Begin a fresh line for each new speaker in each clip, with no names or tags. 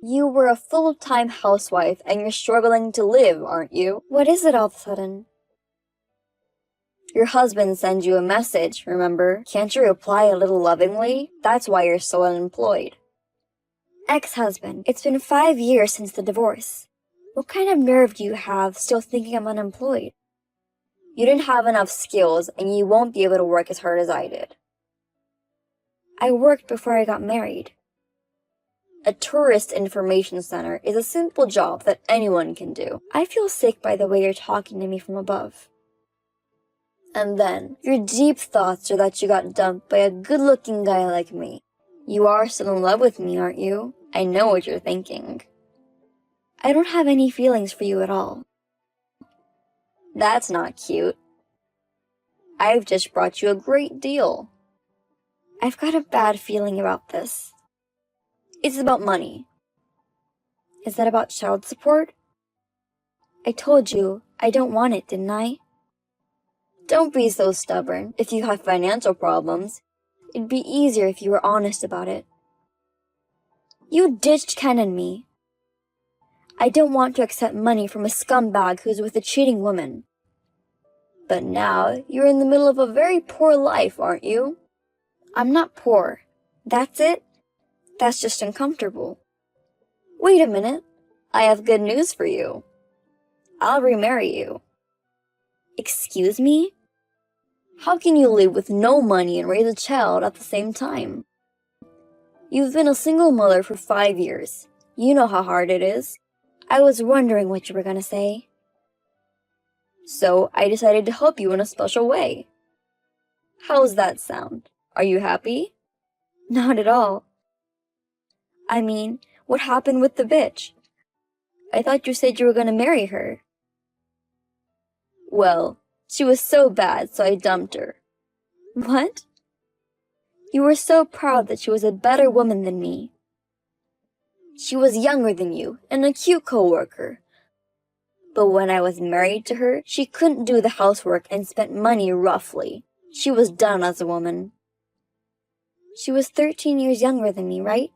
You were a full-time housewife and you're struggling to live, aren't you? What is it all of a sudden? Your husband sends you a message, remember? Can't you reply a little lovingly? That's why you're so unemployed. Ex-husband, it's been 5 years since the divorce. What kind of nerve do you have still thinking I'm unemployed? You didn't have enough skills and you won't be able to work as hard as I did. I worked before I got married. A tourist information center is a simple job that anyone can do. I feel sick by the way you're talking to me from above. And then, your deep thoughts are that you got dumped by a good-looking guy like me. You are still in love with me, aren't you? I know what you're thinking. I don't have any feelings for you at all. That's not cute. I've just brought you a great deal. I've got a bad feeling about this. It's about money. Is that about child support? I told you I don't want it, didn't I? Don't be so stubborn. If you have financial problems, it'd be easier if you were honest about it. You ditched Ken and me. I don't want to accept money from a scumbag who's with a cheating woman. But now, you're in the middle of a very poor life, aren't you? I'm not poor. That's it? That's just uncomfortable. Wait a minute. I have good news for you. I'll remarry you. Excuse me? How can you live with no money and raise a child at the same time? You've been a single mother for 5 years. You know how hard it is. I was wondering what you were gonna say. So I decided to help you in a special way. How's that sound? Are you happy? Not at all. I mean, what happened with the bitch? I thought you said you were gonna marry her. Well, she was so bad, so I dumped her. What? You were so proud that she was a better woman than me. She was younger than you and a cute co-worker. But when I was married to her, she couldn't do the housework and spent money roughly. She was done as a woman. She was 13 years younger than me, right?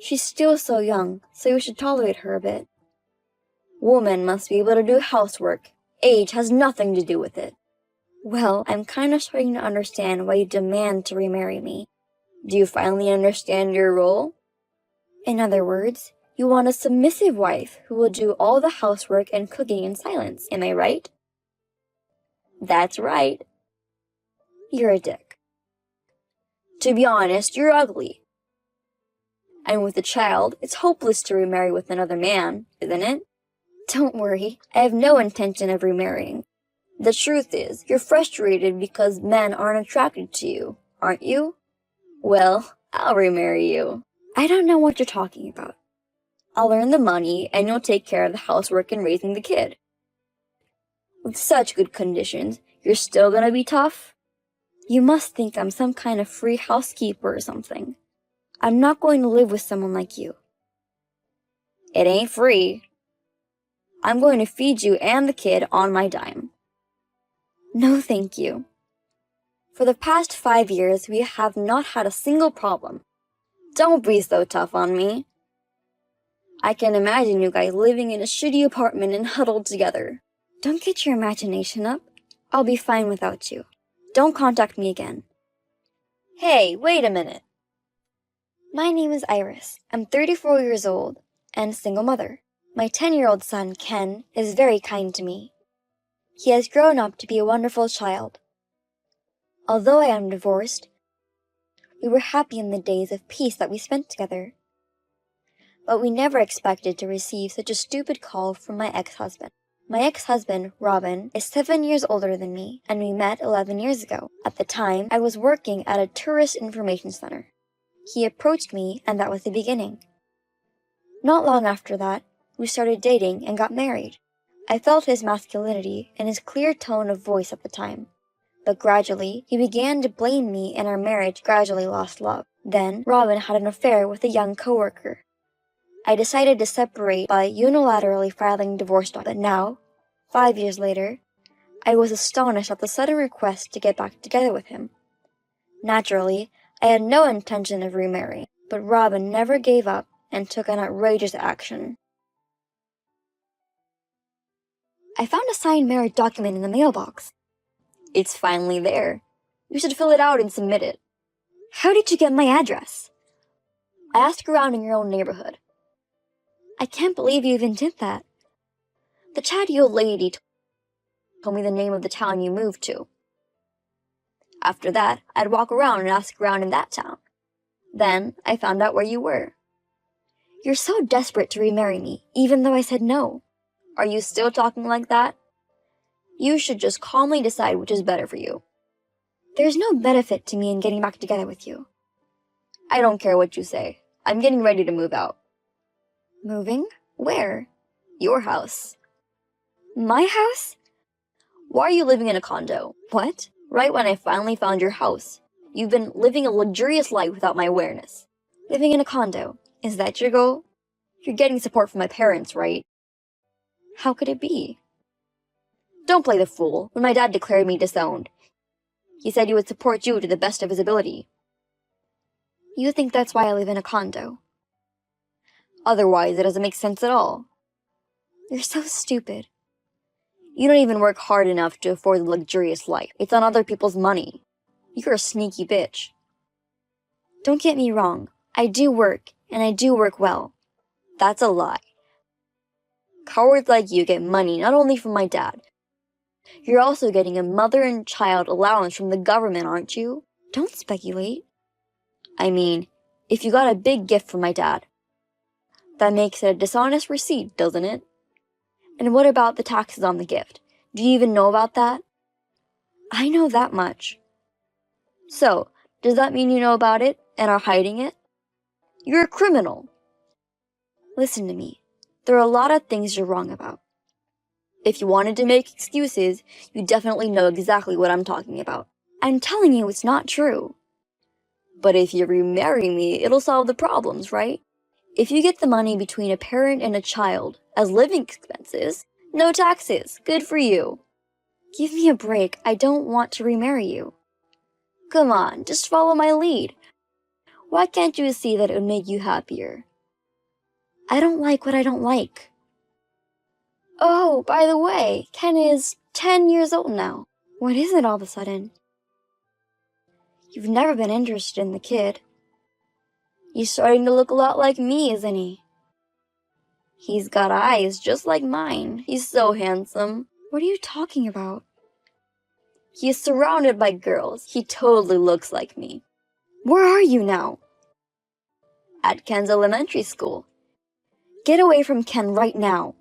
She's still so young, so you should tolerate her a bit. Women must be able to do housework. Age has nothing to do with it. Well, I'm kind of starting to understand why you demand to remarry me. Do you finally understand your role? In other words, you want a submissive wife who will do all the housework and cooking in silence, am I right? That's right. You're a dick. To be honest, you're ugly. And with a child, it's hopeless to remarry with another man, isn't it? Don't worry, I have no intention of remarrying. The truth is, you're frustrated because men aren't attracted to you, aren't you? Well, I'll remarry you. I don't know what you're talking about. I'll earn the money and you'll take care of the housework and raising the kid. With such good conditions, you're still gonna be tough? You must think I'm some kind of free housekeeper or something. I'm not going to live with someone like you. It ain't free. I'm going to feed you and the kid on my dime. No, thank you. For the past 5 years, we have not had a single problem. Don't be so tough on me. I can imagine you guys living in a shitty apartment and huddled together. Don't get your imagination up. I'll be fine without you. Don't contact me again. Hey, wait a minute. My name is Iris. I'm 34 years old and a single mother. My 10-year-old son, Ken, is very kind to me. He has grown up to be a wonderful child. Although I am divorced, we were happy in the days of peace that we spent together. But we never expected to receive such a stupid call from my ex-husband. My ex-husband, Robin, is 7 years older than me, and we met 11 years ago. At the time, I was working at a tourist information center. He approached me, and that was the beginning. Not long after that, we started dating and got married. I felt his masculinity and his clear tone of voice at the time. But gradually, he began to blame me and our marriage gradually lost love. Then, Robin had an affair with a young coworker. I decided to separate by unilaterally filing divorce documents. But now, 5 years later, I was astonished at the sudden request to get back together with him. Naturally, I had no intention of remarrying, but Robin never gave up and took an outrageous action. I found a signed marriage document in the mailbox. It's finally there. You should fill it out and submit it. How did you get my address? I asked around in your own neighborhood. I can't believe you even did that. The chatty old lady told me the name of the town you moved to. After that, I'd walk around and ask around in that town. Then, I found out where you were. You're so desperate to remarry me, even though I said no. Are you still talking like that? You should just calmly decide which is better for you. There's no benefit to me in getting back together with you. I don't care what you say. I'm getting ready to move out. Moving? Where? Your house. My house? Why are you living in a condo? What? Right when I finally found your house. You've been living a luxurious life without my awareness. Living in a condo. Is that your goal? You're getting support from my parents, right? How could it be? Don't play the fool. When my dad declared me disowned, he said he would support you to the best of his ability. You think that's why I live in a condo? Otherwise, it doesn't make sense at all. You're so stupid. You don't even work hard enough to afford the luxurious life. It's on other people's money. You're a sneaky bitch. Don't get me wrong. I do work, and I do work well. That's a lie. Cowards like you get money not only from my dad. You're also getting a mother and child allowance from the government, aren't you? Don't speculate. I mean, if you got a big gift from my dad, that makes it a dishonest receipt, doesn't it? And what about the taxes on the gift? Do you even know about that? I know that much. So, does that mean you know about it and are hiding it? You're a criminal. Listen to me. There are a lot of things you're wrong about. If you wanted to make excuses, you definitely know exactly what I'm talking about. I'm telling you it's not true. But if you remarry me, it'll solve the problems, right? If you get the money between a parent and a child as living expenses, no taxes. Good for you. Give me a break. I don't want to remarry you. Come on, just follow my lead. Why can't you see that it would make you happier? I don't like what I don't like. Oh, by the way, Ken is 10 years old now. What is it all of a sudden? You've never been interested in the kid. He's starting to look a lot like me, isn't he? He's got eyes just like mine. He's so handsome. What are you talking about? He's surrounded by girls. He totally looks like me. Where are you now? At Ken's elementary school. Get away from Ken right now.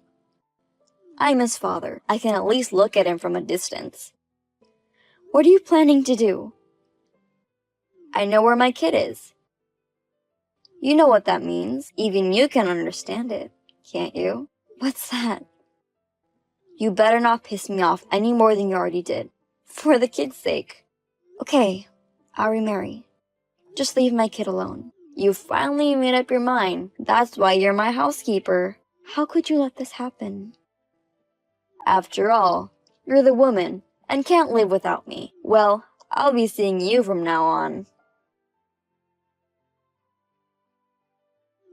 I'm his father. I can at least look at him from a distance. What are you planning to do? I know where my kid is. You know what that means. Even you can understand it, can't you? What's that? You better not piss me off any more than you already did. For the kid's sake. Okay, I'll remarry. Just leave my kid alone. You finally made up your mind. That's why you're my housekeeper. How could you let this happen? After all, you're the woman and can't live without me. Well, I'll be seeing you from now on.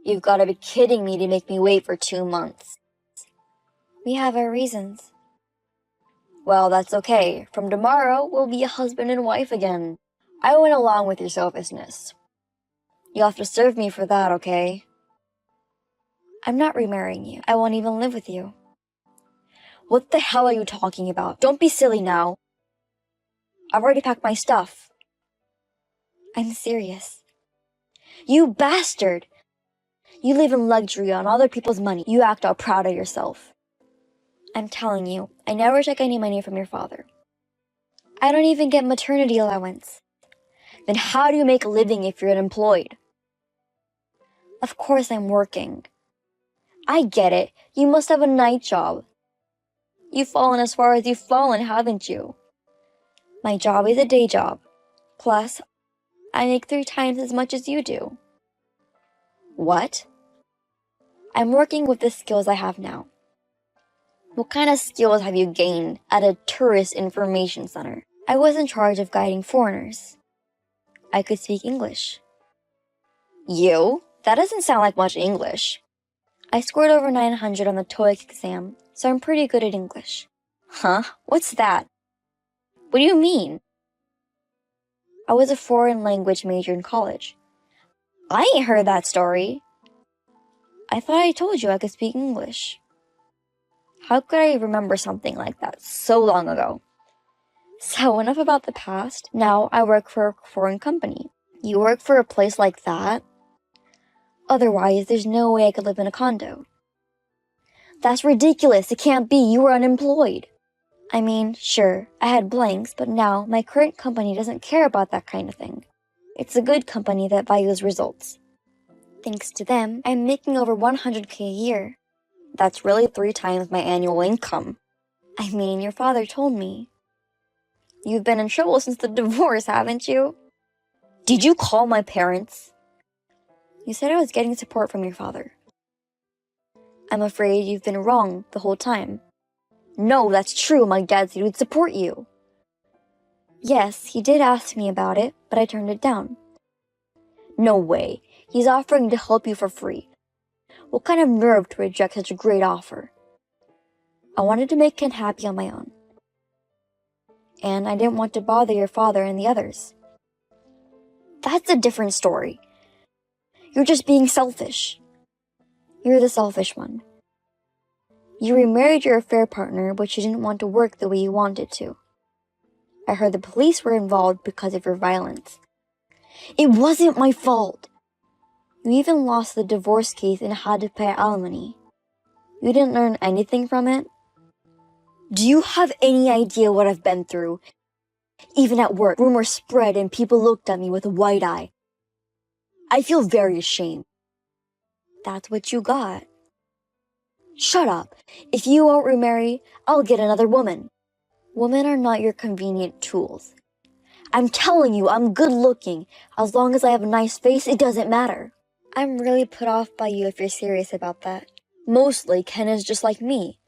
You've got to be kidding me to make me wait for 2 months. We have our reasons. Well, that's okay. From tomorrow, we'll be a husband and wife again. I went along with your selfishness. You'll have to serve me for that, okay? I'm not remarrying you. I won't even live with you. What the hell are you talking about? Don't be silly now. I've already packed my stuff. I'm serious. You bastard! You live in luxury on other people's money. You act all proud of yourself. I'm telling you, I never took any money from your father. I don't even get maternity allowance. Then how do you make a living if you're unemployed? Of course I'm working. I get it. You must have a night job. You've fallen as far as you've fallen, haven't you? My job is a day job. Plus, I make 3 times as much as you do. What? I'm working with the skills I have now. What kind of skills have you gained at a tourist information center? I was in charge of guiding foreigners. I could speak English. You? That doesn't sound like much English. I scored over 900 on the TOEIC exam, so I'm pretty good at English. Huh? What's that? What do you mean? I was a foreign language major in college. I ain't heard that story. I thought I told you I could speak English. How could I remember something like that so long ago? So enough about the past. Now I work for a foreign company. You work for a place like that? Otherwise, there's no way I could live in a condo. That's ridiculous. It can't be. You were unemployed. I mean, sure, I had blanks, but now my current company doesn't care about that kind of thing. It's a good company that values results. Thanks to them, I'm making over 100K a year. That's really 3 times my annual income. I mean, your father told me. You've been in trouble since the divorce, haven't you? Did you call my parents? You said I was getting support from your father. I'm afraid you've been wrong the whole time. No, that's true. My dad said he would support you. Yes, he did ask me about it, but I turned it down. No way. He's offering to help you for free. What kind of nerve to reject such a great offer? I wanted to make Ken happy on my own. And I didn't want to bother your father and the others. That's a different story. You're just being selfish. You're the selfish one. You remarried your affair partner, but you didn't want to work the way you wanted to. I heard the police were involved because of your violence. It wasn't my fault. You even lost the divorce case and had to pay alimony. You didn't learn anything from it? Do you have any idea what I've been through? Even at work, rumors spread and people looked at me with a wide eye. I feel very ashamed. That's what you got. Shut up. If you won't remarry, I'll get another woman. Women are not your convenient tools. I'm telling you, I'm good looking. As long as I have a nice face, it doesn't matter. I'm really put off by you if you're serious about that. Mostly, Ken is just like me.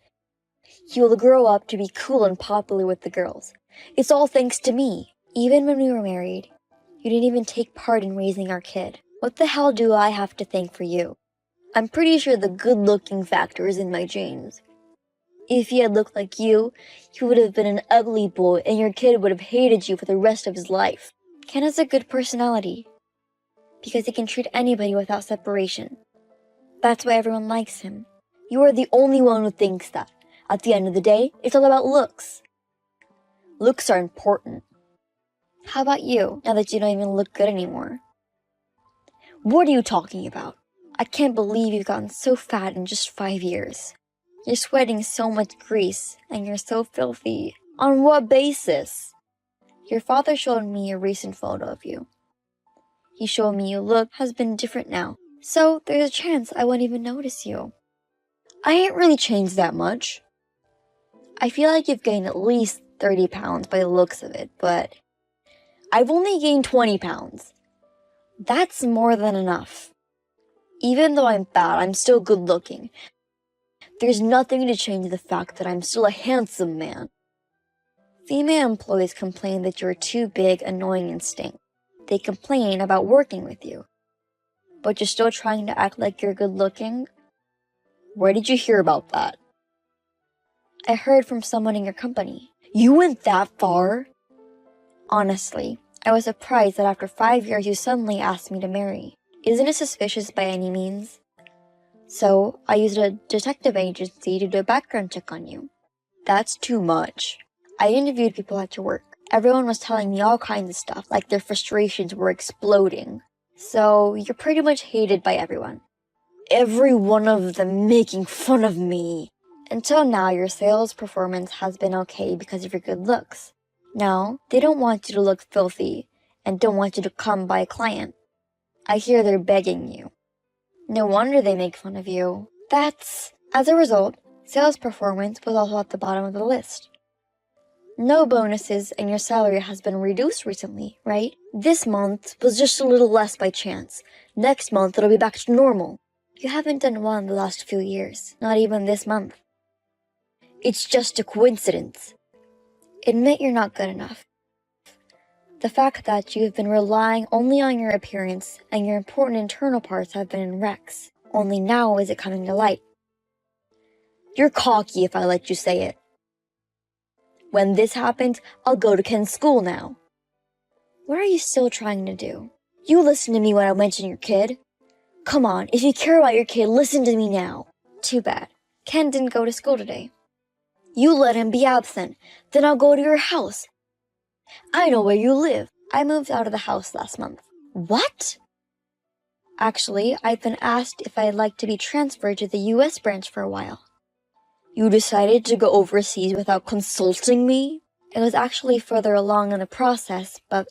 He will grow up to be cool and popular with the girls. It's all thanks to me. Even when we were married, you didn't even take part in raising our kid. What the hell do I have to thank for you? I'm pretty sure the good-looking factor is in my genes. If he had looked like you would have been an ugly boy and your kid would have hated you for the rest of his life. Ken has a good personality because he can treat anybody without separation. That's why everyone likes him. You are the only one who thinks that. At the end of the day, it's all about looks. Looks are important. How about you, now that you don't even look good anymore? What are you talking about? I can't believe you've gotten so fat in just 5 years. You're sweating so much grease, and you're so filthy. On what basis? Your father showed me a recent photo of you. He showed me your look has been different now, so there's a chance I won't even notice you. I ain't really changed that much. I feel like you've gained at least 30 pounds by the looks of it, but I've only gained 20 pounds. That's more than enough. Even though I'm fat, I'm still good looking. There's nothing to change the fact that I'm still a handsome man. Female employees complain that you're too big, annoying, and stink. They complain about working with you. But you're still trying to act like you're good looking? Where did you hear about that? I heard from someone in your company. You went that far? Honestly, I was surprised that after 5 years you suddenly asked me to marry. Isn't it suspicious by any means? So, I used a detective agency to do a background check on you. That's too much. I interviewed people at your work. Everyone was telling me all kinds of stuff, like their frustrations were exploding. So, you're pretty much hated by everyone. Every one of them making fun of me. Until now, your sales performance has been okay because of your good looks. Now, they don't want you to look filthy and don't want you to come by a client. I hear they're begging you. No wonder they make fun of you. As a result, sales performance was also at the bottom of the list. No bonuses and your salary has been reduced recently, right? This month was just a little less by chance. Next month it'll be back to normal. You haven't done well in the last few years, not even this month. It's just a coincidence. Admit you're not good enough. The fact that you've been relying only on your appearance and your important internal parts have been in wrecks. Only now is it coming to light. You're cocky if I let you say it. When this happens, I'll go to Ken's school now. What are you still trying to do? You listened to me when I mentioned your kid. Come on, if you care about your kid, listen to me now. Too bad. Ken didn't go to school today. You let him be absent. Then I'll go to your house. I know where you live. I moved out of the house last month. What? Actually, I've been asked if I'd like to be transferred to the US branch for a while. You decided to go overseas without consulting me? It was actually further along in the process, but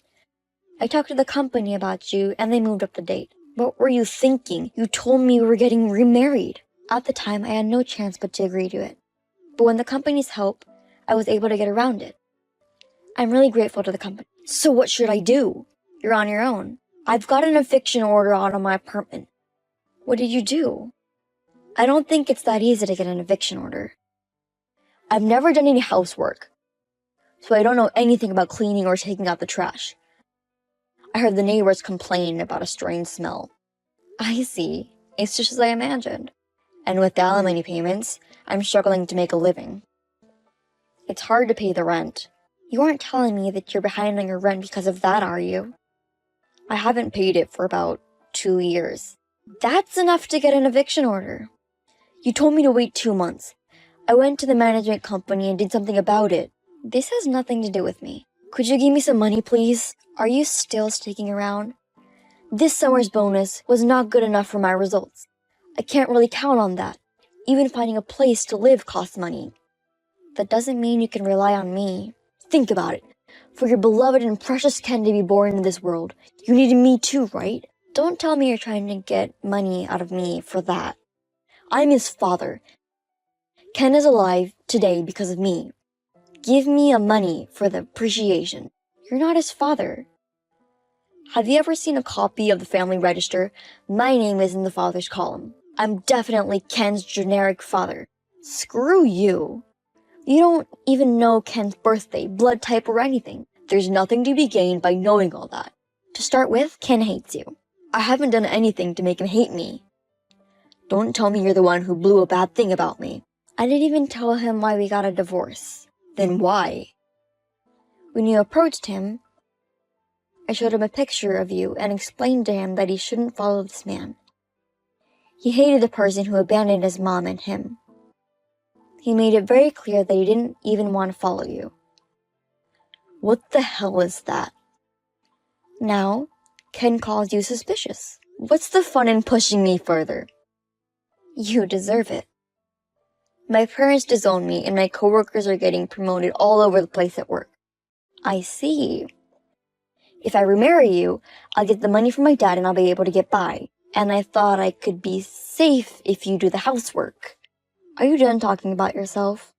I talked to the company about you and they moved up the date. What were you thinking? You told me we were getting remarried. At the time, I had no chance but to agree to it. But with the company's help, I was able to get around it. I'm really grateful to the company. So what should I do? You're on your own. I've got an eviction order out on my apartment. What did you do? I don't think it's that easy to get an eviction order. I've never done any housework, so I don't know anything about cleaning or taking out the trash. I heard the neighbors complain about a strange smell. I see. It's just as I imagined. And with the alimony payments, I'm struggling to make a living. It's hard to pay the rent. You aren't telling me that you're behind on your rent because of that, are you? I haven't paid it for about 2 years. That's enough to get an eviction order. You told me to wait 2 months. I went to the management company and did something about it. This has nothing to do with me. Could you give me some money, please? Are you still sticking around? This summer's bonus was not good enough for my results. I can't really count on that. Even finding a place to live costs money. That doesn't mean you can rely on me. Think about it. For your beloved and precious Ken to be born into this world, you needed me too, right? Don't tell me you're trying to get money out of me for that. I'm his father. Ken is alive today because of me. Give me a money for the appreciation. You're not his father. Have you ever seen a copy of the family register? My name is in the father's column. I'm definitely Ken's generic father. Screw you. You don't even know Ken's birthday, blood type, or anything. There's nothing to be gained by knowing all that. To start with, Ken hates you. I haven't done anything to make him hate me. Don't tell me you're the one who blew a bad thing about me. I didn't even tell him why we got a divorce. Then why? When you approached him, I showed him a picture of you and explained to him that he shouldn't follow this man. He hated the person who abandoned his mom and him. He made it very clear that he didn't even want to follow you. What the hell is that? Now, Ken calls you suspicious. What's the fun in pushing me further? You deserve it. My parents disown me and my coworkers are getting promoted all over the place at work. I see. If I remarry you, I'll get the money from my dad and I'll be able to get by. And I thought I could be safe if you do the housework. Are you done talking about yourself?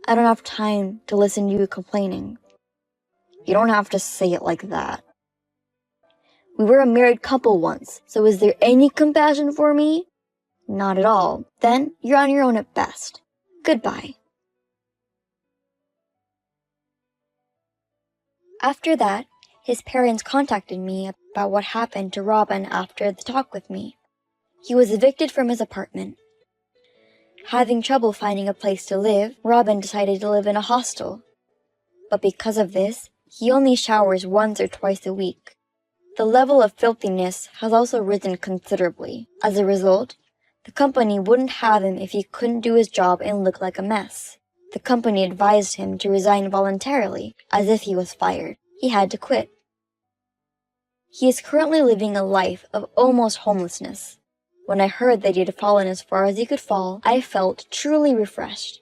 I don't have time to listen to you complaining. You don't have to say it like that. We were a married couple once, so is there any compassion for me? Not at all. Then you're on your own at best. Goodbye. After that, his parents contacted me about what happened to Robin after the talk with me. He was evicted from his apartment. Having trouble finding a place to live, Robin decided to live in a hostel. But because of this, he only showers once or twice a week. The level of filthiness has also risen considerably. As a result, the company wouldn't have him if he couldn't do his job and look like a mess. The company advised him to resign voluntarily, as if he was fired. He had to quit. He is currently living a life of almost homelessness. When I heard that he had fallen as far as he could fall, I felt truly refreshed.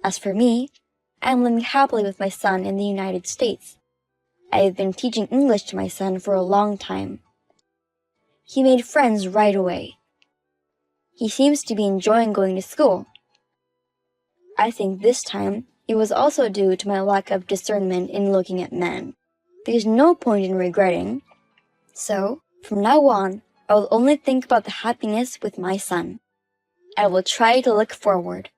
As for me, I am living happily with my son in the United States. I have been teaching English to my son for a long time. He made friends right away. He seems to be enjoying going to school. I think this time it was also due to my lack of discernment in looking at men. There's no point in regretting. So, from now on, I will only think about the happiness with my son. I will try to look forward.